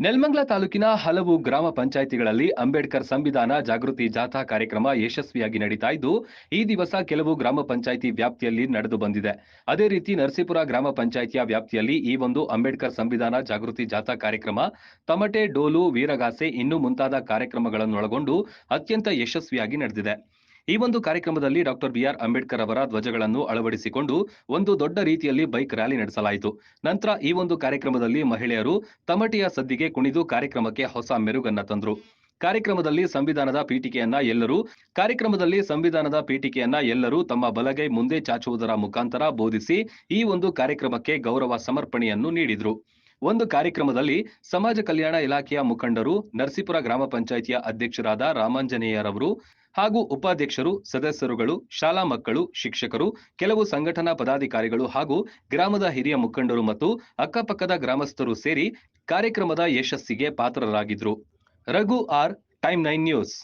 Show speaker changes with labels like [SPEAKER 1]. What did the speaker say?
[SPEAKER 1] ನೆಲಮಂಗಲ ತಾಲೂಕಿನ ಹಲವು ಗ್ರಾಮ ಪಂಚಾಯಿತಿಗಳಲ್ಲಿ ಅಂಬೇಡ್ಕರ್ ಸಂವಿಧಾನ ಜಾಗೃತಿ ಜಾಥಾ ಕಾರ್ಯಕ್ರಮ ಯಶಸ್ವಿಯಾಗಿ ನಡೀತಾ ಇದ್ದು, ಈ ದಿವಸ ಕೆಲವು ಗ್ರಾಮ ಪಂಚಾಯಿತಿ ವ್ಯಾಪ್ತಿಯಲ್ಲಿ ನಡೆದು ಬಂದಿದೆ. ಅದೇ ರೀತಿ ನರಸೀಪುರ ಗ್ರಾಮ ಪಂಚಾಯಿತಿಯ ವ್ಯಾಪ್ತಿಯಲ್ಲಿ ಈ ಒಂದು ಅಂಬೇಡ್ಕರ್ ಸಂವಿಧಾನ ಜಾಗೃತಿ ಜಾಥಾ ಕಾರ್ಯಕ್ರಮ ತಮಟೆ, ಡೋಲು, ವೀರಗಾಸೆ ಇನ್ನೂ ಮುಂತಾದ ಕಾರ್ಯಕ್ರಮಗಳನ್ನೊಳಗೊಂಡು ಅತ್ಯಂತ ಯಶಸ್ವಿಯಾಗಿ ನಡೆದಿದೆ. ಈ ಒಂದು ಕಾರ್ಯಕ್ರಮದಲ್ಲಿ ಡಾಕ್ಟರ್ ಬಿಆರ್ ಅಂಬೇಡ್ಕರ್ ಅವರ ಧ್ವಜಗಳನ್ನು ಅಳವಡಿಸಿಕೊಂಡು ಒಂದು ದೊಡ್ಡ ರೀತಿಯಲ್ಲಿ ಬೈಕ್ ರ್ಯಾಲಿ ನಡೆಸಲಾಯಿತು. ನಂತರ ಈ ಒಂದು ಕಾರ್ಯಕ್ರಮದಲ್ಲಿ ಮಹಿಳೆಯರು ತಮಟೆಯ ಸದ್ದಿಗೆ ಕುಣಿದು ಕಾರ್ಯಕ್ರಮಕ್ಕೆ ಹೊಸ ಮೆರುಗನ್ನ ತಂದ್ರು. ಕಾರ್ಯಕ್ರಮದಲ್ಲಿ ಸಂವಿಧಾನದ ಪೀಠಿಕೆಯನ್ನ ಎಲ್ಲರೂ ತಮ್ಮ ಬಲಗೈ ಮುಂದೆ ಚಾಚುವುದರ ಮುಖಾಂತರ ಬೋಧಿಸಿ ಈ ಒಂದು ಕಾರ್ಯಕ್ರಮಕ್ಕೆ ಗೌರವ ಸಮರ್ಪಣೆಯನ್ನು ನೀಡಿದ್ರು. ಒಂದು ಕಾರ್ಯಕ್ರಮದಲ್ಲಿ ಸಮಾಜ ಕಲ್ಯಾಣ ಇಲಾಖೆಯ ಮುಖಂಡರು, ನರಸೀಪುರ ಗ್ರಾಮ ಪಂಚಾಯಿತಿಯ ಅಧ್ಯಕ್ಷರಾದ ರಾಮಾಂಜನೇಯರವರು ಹಾಗೂ ಉಪಾಧ್ಯಕ್ಷರು, ಸದಸ್ಯರುಗಳು, ಶಾಲಾ ಮಕ್ಕಳು, ಶಿಕ್ಷಕರು, ಕೆಲವು ಸಂಘಟನಾ ಪದಾಧಿಕಾರಿಗಳು ಹಾಗೂ ಗ್ರಾಮದ ಹಿರಿಯ ಮುಖಂಡರು ಮತ್ತು ಅಕ್ಕಪಕ್ಕದ ಗ್ರಾಮಸ್ಥರು ಸೇರಿ ಕಾರ್ಯಕ್ರಮದ ಯಶಸ್ಸಿಗೆ ಪಾತ್ರರಾಗಿದ್ರು. Raghu R, time 9 news.